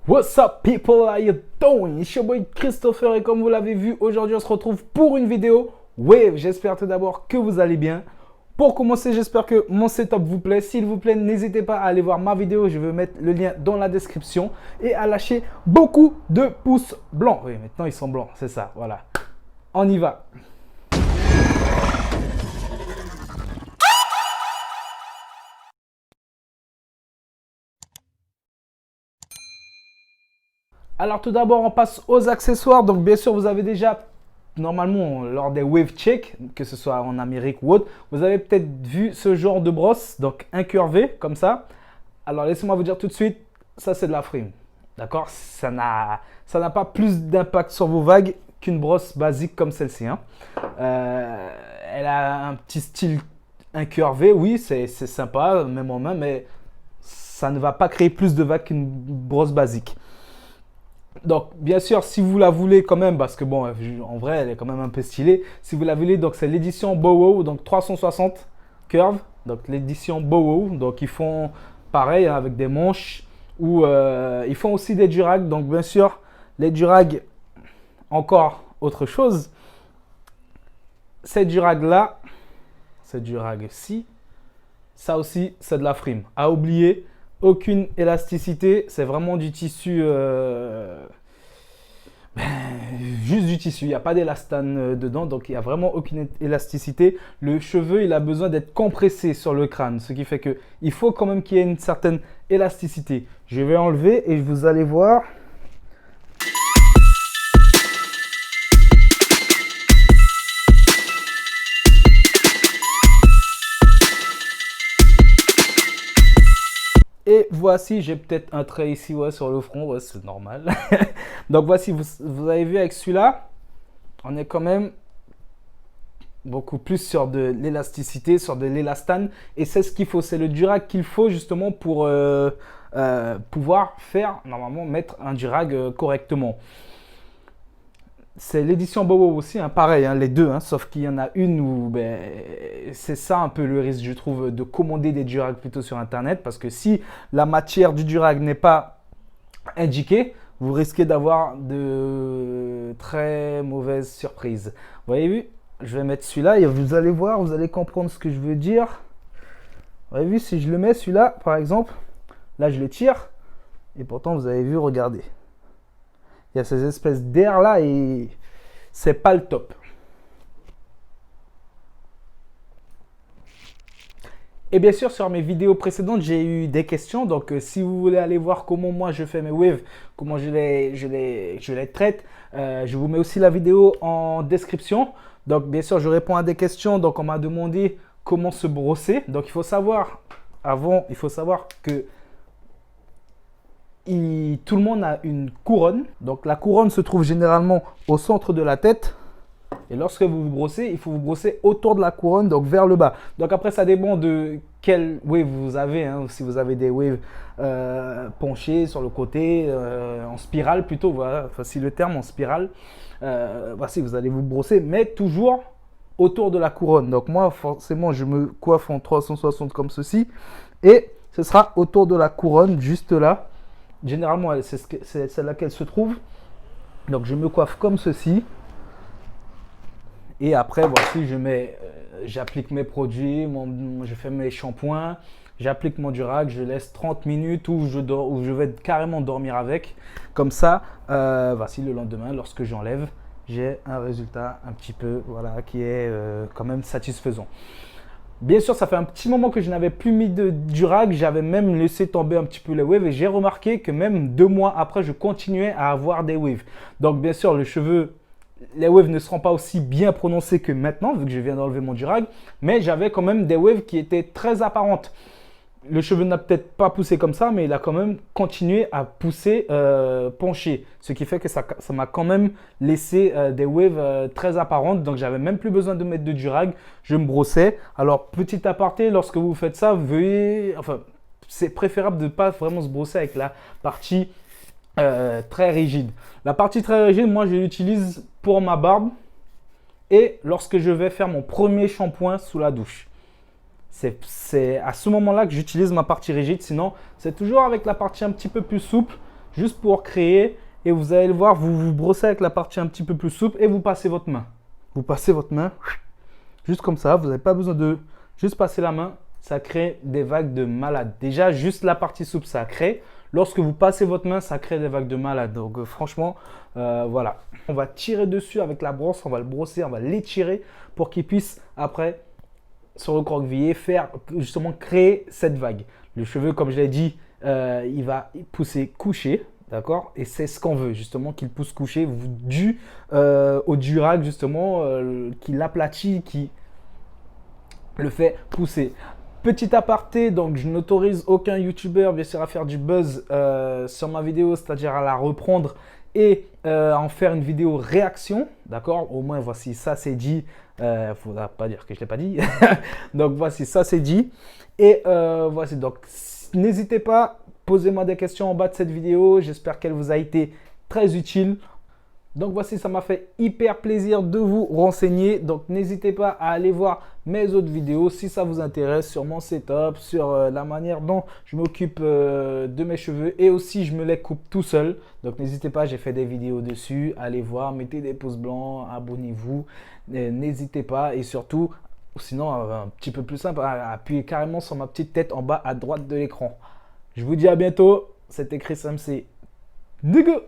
What's up people, how you doing? It's your boy Christopher et comme vous l'avez vu, aujourd'hui on se retrouve pour une vidéo Wave. J'espère tout d'abord que vous allez bien. Pour commencer, j'espère que mon setup vous plaît. S'il vous plaît, n'hésitez pas à aller voir ma vidéo. Je vais mettre le lien dans la description et à lâcher beaucoup de pouces blancs. Oui, maintenant ils sont blancs, c'est ça, voilà. On y va. Alors tout d'abord, on passe aux accessoires. Donc bien sûr, vous avez déjà, normalement, lors des wave checks, que ce soit en Amérique ou autre, vous avez peut-être vu ce genre de brosse, donc incurvée, comme ça. Alors laissez-moi vous dire tout de suite, ça c'est de la frime. D'accord? Ça n'a pas plus d'impact sur vos vagues qu'une brosse basique comme celle-ci, hein. Elle a un petit style incurvé, oui, c'est sympa, même en main, mais ça ne va pas créer plus de vagues qu'une brosse basique. Donc, bien sûr, si vous la voulez quand même, parce que bon, en vrai, elle est quand même un peu stylée. Si vous la voulez, donc c'est l'édition Bow, donc 360 curve. Donc, l'édition Bow. Donc, ils font pareil hein, avec des manches. Ou ils font aussi des durags. Donc, bien sûr, les durags, encore autre chose. Ces durags-là, ces durags-ci, ça aussi, c'est de la frime. À oublier, aucune élasticité. C'est vraiment du tissu... juste du tissu, il n'y a pas d'élastane dedans, donc il n'y a vraiment aucune élasticité. Le cheveu, il a besoin d'être compressé sur le crâne, ce qui fait qu'il faut quand même qu'il y ait une certaine élasticité. Je vais enlever et vous allez voir. Et voici, j'ai peut-être un trait ici ouais, sur le front, ouais, c'est normal. Donc voici, vous avez vu avec celui-là, on est quand même beaucoup plus sur de l'élasticité, sur de l'élastane. Et c'est ce qu'il faut, c'est le durag qu'il faut justement pour pouvoir faire, normalement, mettre un durag correctement. C'est l'édition Bobo aussi, hein, pareil, hein, les deux, hein, sauf qu'il y en a une où ben, c'est ça un peu le risque, je trouve, de commander des durags plutôt sur Internet. Parce que si la matière du durag n'est pas indiquée, vous risquez d'avoir de très mauvaises surprises. Vous avez vu? Je vais mettre celui-là et vous allez voir, vous allez comprendre ce que je veux dire. Vous avez vu, si je le mets celui-là, par exemple, là je le tire, et pourtant vous avez vu, regardez. Il y a ces espèces d'air là et c'est pas le top. Et bien sûr, sur mes vidéos précédentes, j'ai eu des questions. Donc, si vous voulez aller voir comment moi je fais mes waves, comment je les traite, je vous mets aussi la vidéo en description. Donc, bien sûr, je réponds à des questions. Donc, on m'a demandé comment se brosser. Donc, il faut savoir, avant, il faut savoir que tout le monde a une couronne. Donc, la couronne se trouve généralement au centre de la tête. Et lorsque vous vous brossez, il faut vous brosser autour de la couronne, donc vers le bas. Donc après, ça dépend de quelle wave vous avez. Hein. Si vous avez des waves penchées sur le côté, en spirale plutôt, voilà, facile le terme, en spirale. Voici, vous allez vous brosser, mais toujours autour de la couronne. Donc moi, forcément, je me coiffe en 360 comme ceci. Et ce sera autour de la couronne, juste là. Généralement, c'est celle-là qu'elle se trouve. Donc je me coiffe comme ceci. Et après, voici, j'applique mes produits, je fais mes shampoings, j'applique mon durag, je laisse 30 minutes où je vais carrément dormir avec. Comme ça, voici le lendemain, lorsque j'enlève, j'ai un résultat un petit peu, voilà, qui est quand même satisfaisant. Bien sûr, ça fait un petit moment que je n'avais plus mis de durag, j'avais même laissé tomber un petit peu les waves et j'ai remarqué que même 2 mois après, je continuais à avoir des waves. Donc bien sûr, le cheveu... Les waves ne seront pas aussi bien prononcées que maintenant, vu que je viens d'enlever mon durag, mais j'avais quand même des waves qui étaient très apparentes. Le cheveu n'a peut-être pas poussé comme ça, mais il a quand même continué à pousser penché. Ce qui fait que ça m'a quand même laissé des waves très apparentes. Donc, j'avais même plus besoin de mettre de durag. Je me brossais. Alors, petit aparté, lorsque vous faites ça, veuillez... Enfin, c'est préférable de ne pas vraiment se brosser avec la partie très rigide. La partie très rigide, moi, je l'utilise pour ma barbe et lorsque je vais faire mon premier shampoing sous la douche. C'est à ce moment-là que j'utilise ma partie rigide. Sinon, c'est toujours avec la partie un petit peu plus souple juste pour créer. Et vous allez le voir, vous vous brossez avec la partie un petit peu plus souple et vous passez votre main. Vous passez votre main juste comme ça. Vous n'avez pas besoin de juste passer la main. Ça crée des vagues de malade. Déjà, juste la partie souple, ça crée. Lorsque vous passez votre main, ça crée des vagues de malade. Donc, franchement, voilà. On va tirer dessus avec la brosse. On va le brosser, on va l'étirer pour qu'il puisse après se recroqueviller, faire justement créer cette vague. Le cheveu, comme je l'ai dit, il va pousser couché. D'accord. Et c'est ce qu'on veut, justement, qu'il pousse couché dû au durag, justement, qui l'aplatit, qui le fait pousser. Petit aparté, donc je n'autorise aucun youtubeur, bien sûr, à faire du buzz sur ma vidéo, c'est-à-dire à la reprendre et en faire une vidéo réaction. D'accord. Au moins, voici, ça c'est dit. Il ne faudra pas dire que je ne l'ai pas dit. Donc, voici, ça c'est dit. Et voici, donc, n'hésitez pas. Posez-moi des questions en bas de cette vidéo. J'espère qu'elle vous a été très utile. Donc voici, ça m'a fait hyper plaisir de vous renseigner. Donc n'hésitez pas à aller voir mes autres vidéos si ça vous intéresse sur mon setup, sur la manière dont je m'occupe de mes cheveux et aussi je me les coupe tout seul. Donc n'hésitez pas, j'ai fait des vidéos dessus. Allez voir, mettez des pouces blancs, abonnez-vous. N'hésitez pas et surtout, sinon un petit peu plus simple, appuyez carrément sur ma petite tête en bas à droite de l'écran. Je vous dis à bientôt, c'était Chris MC. Digo!